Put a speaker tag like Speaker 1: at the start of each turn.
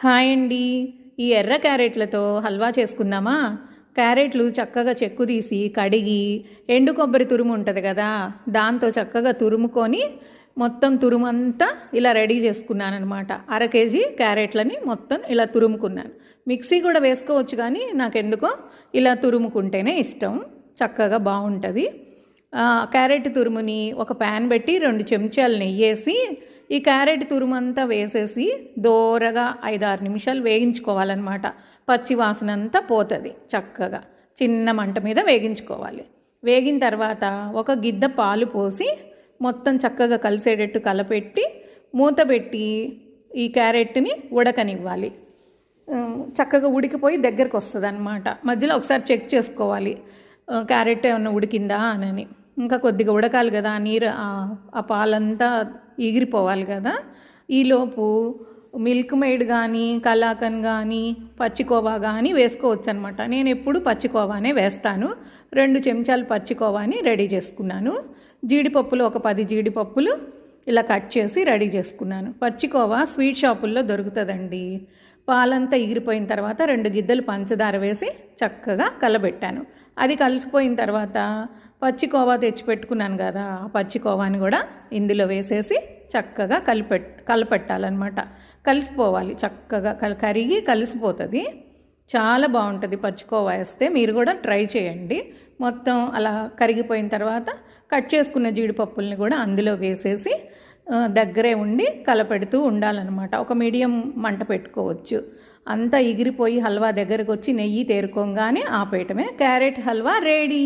Speaker 1: Hi అండి. ఈ ఎర్ర క్యారెట్లతో హల్వా చేసుకుందామా? క్యారెట్లు చక్కగా చెక్కు తీసి కడిగి ఎండు కొబ్బరి తురుము ఉంటుంది కదా, దాంతో చక్కగా తురుముకొని మొత్తం తురుమంతా ఇలా రెడీ చేసుకున్నాను అనమాట. అర కేజీ క్యారెట్లని మొత్తం ఇలా తురుముకున్నాను. మిక్సీ కూడా వేసుకోవచ్చు, కానీ నాకెందుకో ఇలా తురుముకుంటేనే ఇష్టం, చక్కగా బాగుంటుంది. క్యారెట్ తురుముని ఒక ప్యాన్ పెట్టి 2 చెంచాలు నెయ్యి వేసి ఈ క్యారెట్ తురుమంతా వేసేసి దోరగా 5-6 నిమిషాలు వేగించుకోవాలన్నమాట. పచ్చి వాసన అంతా పోతుంది. చక్కగా చిన్న మంట మీద వేగించుకోవాలి. వేగిన తర్వాత ఒక గిద్ద పాలు పోసి మొత్తం చక్కగా కలిసేటట్టు కలపెట్టి మూత పెట్టి ఈ క్యారెట్ని ఉడకనివ్వాలి. చక్కగా ఉడికిపోయి దగ్గరకు వస్తుంది అన్నమాట. మధ్యలో ఒకసారి చెక్ చేసుకోవాలి క్యారెట్ ఏమన్నా ఉడికిందా అని. ఇంకా కొద్దిగా ఉడకాలి కదా, నీరు ఆ పాలంతా ఎగిరిపోవాలి కదా. ఈలోపు మిల్క్ మేడ్ కానీ కలాకన్ కానీ పచ్చికోవా కానీ వేసుకోవచ్చు అనమాట. నేను ఎప్పుడు పచ్చికోవానే వేస్తాను. 2 చెంచాలు పచ్చికోవాని రెడీ చేసుకున్నాను. జీడిపప్పులు ఒక 10 జీడిపప్పులు ఇలా కట్ చేసి రెడీ చేసుకున్నాను. పచ్చికోవా స్వీట్ షాపుల్లో దొరుకుతుందండి. పాలంతా ఎగిరిపోయిన తర్వాత 2 గిద్దలు పంచదార వేసి చక్కగా కలబెట్టాను. అది కలిసిపోయిన తర్వాత పచ్చికోవా తెచ్చి పెట్టుకున్నాను కదా, ఆ పచ్చికోవాని కూడా ఇందులో వేసేసి చక్కగా కలపెట్టాలన్నమాట. కలిసిపోవాలి, చక్కగా కరిగి కలిసిపోతుంది. చాలా బాగుంటుంది పచ్చికోవా వేస్తే. మీరు కూడా ట్రై చేయండి. మొత్తం అలా కరిగిపోయిన తర్వాత కట్ చేసుకున్న జీడిపప్పుల్ని కూడా అందులో వేసేసి దగ్గరే ఉండి కలపెడుతూ ఉండాలన్నమాట. ఒక మీడియం మంట పెట్టుకోవచ్చు. అంతా ఎగిరిపోయి హల్వా దగ్గరకు వచ్చి నెయ్యి తేరుకోగానే ఆపేయటమే. Carrot halwa ready.